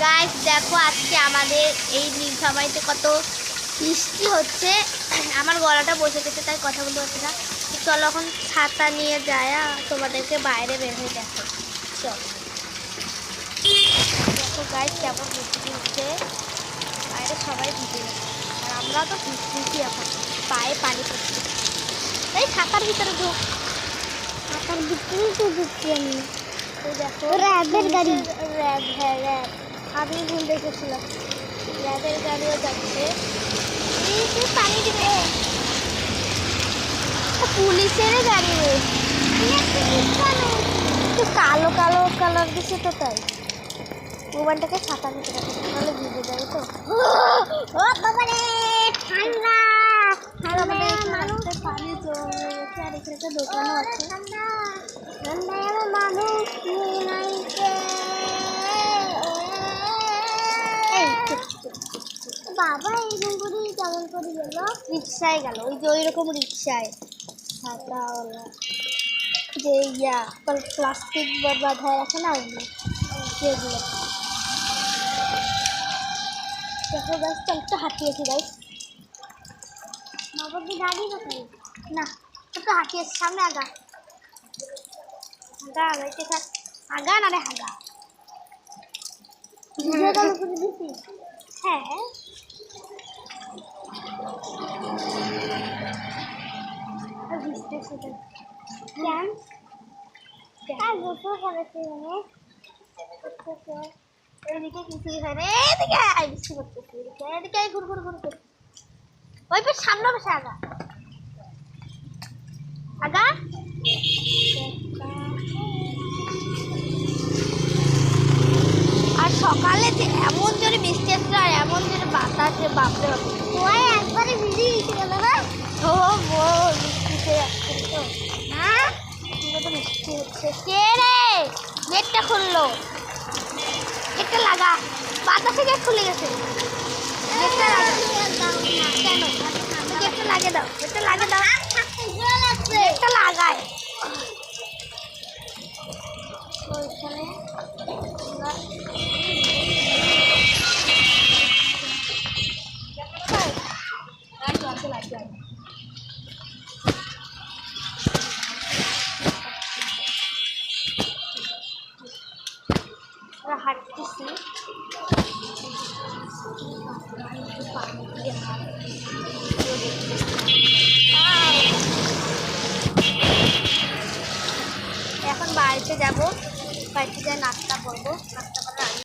Guys দেখো আজকে আমাদের এই নীলফামারীতে কত বৃষ্টি হচ্ছে। আমার গলাটা বসে গেছে তাই কথা বলতে পারছি না। চলো এখন ছাতা নিয়ে যায় তোমাদেরকে বাইরে বের হয়ে দেখো। চলো দেখো গাইস কেমন বৃষ্টি হচ্ছে, বাইরে সবাই ভিজে যাচ্ছে আর আমরা তো ভিজছি, এখন পায়ে পানি পড়ছে। এই ছাতার ভিতরে ঢোক, ছাতার ভিতরেই তো ঢুকছি আমি। তো দেখো র্যাবের গাড়ি। র্যাব, হ্যাঁ র্যাব, আমি ভুল দেখেছিলাম। র্যাবের গাড়িও যাচ্ছে। পানি দিবে, পুলিশের গাড়ি রে, কালো কালো কালার দিচ্ছে তো তাই মোবাইলটাকে ছাতা নিতে পারছে তাহলে ভিজে যাবে তো। ও বাবা রে ঠান্ডা মানুষের পানি জমে গেছে আর এখানে একটা দোকানও আছে। ঠান্ডা ঠান্ডা মানুষ নাইতে বাবা এরকম করে কেমন করে গেল? রিক্সায় গেল, ওই যে ওই রকম রিক্সায় ছাতাওয়ালা, যে ইয়া প্লাস্টিক বাঁধায় রাখে না ওগুলো, সেগুলো। দেখো গাছ তো একটা হাঁটিয়েছি গাইস। বাবা কি গাড়ি কোথায়? না একটু হাঁটিয়েছি, সামনে আগা আগা আগাইতে থাক, আগা না রে আগা। ভিডিও কল করে দিছি। হ্যাঁ ভিজতে সেটা কেন আর গোসল করেছে মানে এদিকে কিছুই হয় না, এদিকে আই বৃষ্টি করতেছে, এদিকে আই ঘুর ঘুর ঘুর ঘুর, ওই পর সামনে বসে আগা আগা। আর সকালে যে এমন জোরে বৃষ্টি আসছিল আর এমন জোরে বাতাসে, বাপরে বাপরে ওই একবারে ভিজে গেছে গেল না। ও বৃষ্টিতে আসছিল তো। হ্যাঁ এগুলো তো বৃষ্টি হচ্ছে। কে রে গেটটা খুললো? গেটটা লাগা, বাতাসে গেট খুলে গেছে। গেটটা লাগা কেন? গেটটা লাগিয়ে দাও, গেটটা লাগিয়ে দাও, গেটটা লাগায়। ওইখানে হাঁটতেছি, এখন বাড়িতে যাব, বাড়িতে যাই নাস্তা করবো, নাস্তা